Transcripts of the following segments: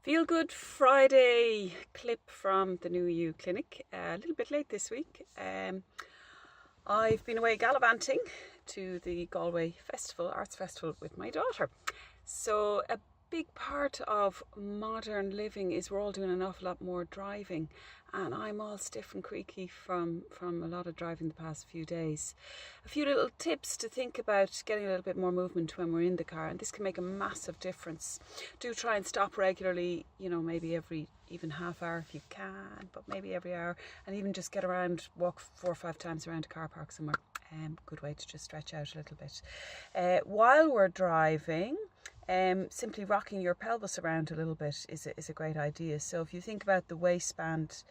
Feel Good Friday clip from the New You Clinic. A little bit late this week. I've been away gallivanting to the Galway Arts Festival with my daughter. So a big part of modern living is we're all doing an awful lot more driving, and I'm all stiff and creaky from a lot of driving the past few days. A few little tips to think about getting a little bit more movement when we're in the car, and this can make a massive difference. Do try and stop regularly, maybe every even half hour if you can, but maybe every hour, and even just get around, walk 4 or 5 times around a car park somewhere. Good way to just stretch out a little bit. While we're driving, simply rocking your pelvis around a little bit is a great idea. So if you think about the waistband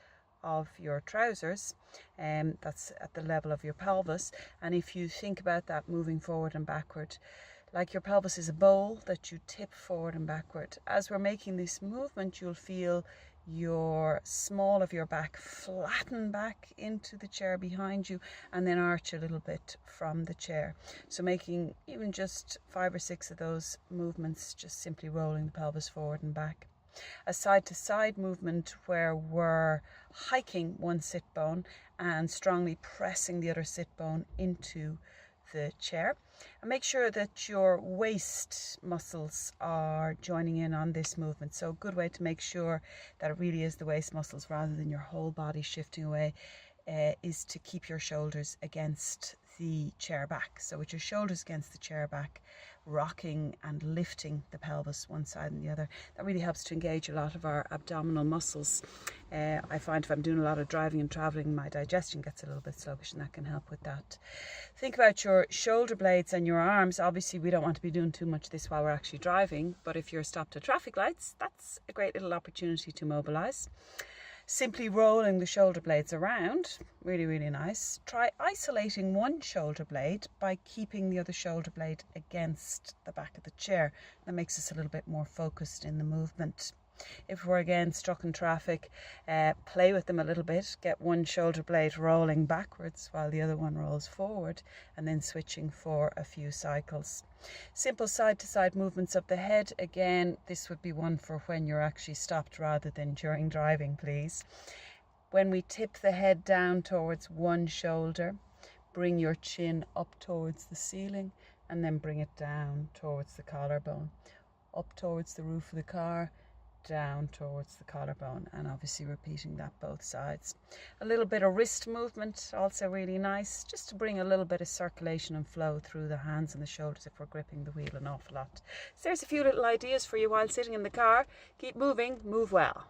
of your trousers, that's at the level of your pelvis, and if you think about that moving forward and backward, like your pelvis is a bowl that you tip forward and backward. As we're making this movement, you'll feel your small of your back flatten back into the chair behind you and then arch a little bit from the chair. So making even just 5 or 6 of those movements, just simply rolling the pelvis forward and back. A side to side movement where we're hiking one sit bone and strongly pressing the other sit bone into the chair, and make sure that your waist muscles are joining in on this movement. So a good way to make sure that it really is the waist muscles rather than your whole body shifting away is to keep your shoulders against the chair back. So with your shoulders against the chair back, rocking and lifting the pelvis one side and the other, that really helps to engage a lot of our abdominal muscles. I find if I'm doing a lot of driving and traveling, my digestion gets a little bit sluggish, and that can help with that. Think about your shoulder blades and your arms. Obviously we don't want to be doing too much of this while we're actually driving, but if you're stopped at traffic lights, that's a great little opportunity to mobilize. Simply rolling the shoulder blades around, really nice. Try isolating one shoulder blade by keeping the other shoulder blade against the back of the chair. That makes us a little bit more focused in the movement. If we're again stuck in traffic, play with them a little bit. Get one shoulder blade rolling backwards while the other one rolls forward, and then switching for a few cycles. Simple side to side movements of the head. Again, this would be one for when you're actually stopped rather than during driving, please. When we tip the head down towards one shoulder, bring your chin up towards the ceiling and then bring it down towards the collarbone, up towards the roof of the car, down towards the collarbone, and obviously repeating that both sides. A little bit of wrist movement, also really nice, just to bring a little bit of circulation and flow through the hands and the shoulders if we're gripping the wheel an awful lot. So there's a few little ideas for you while sitting in the car. Keep moving, move well.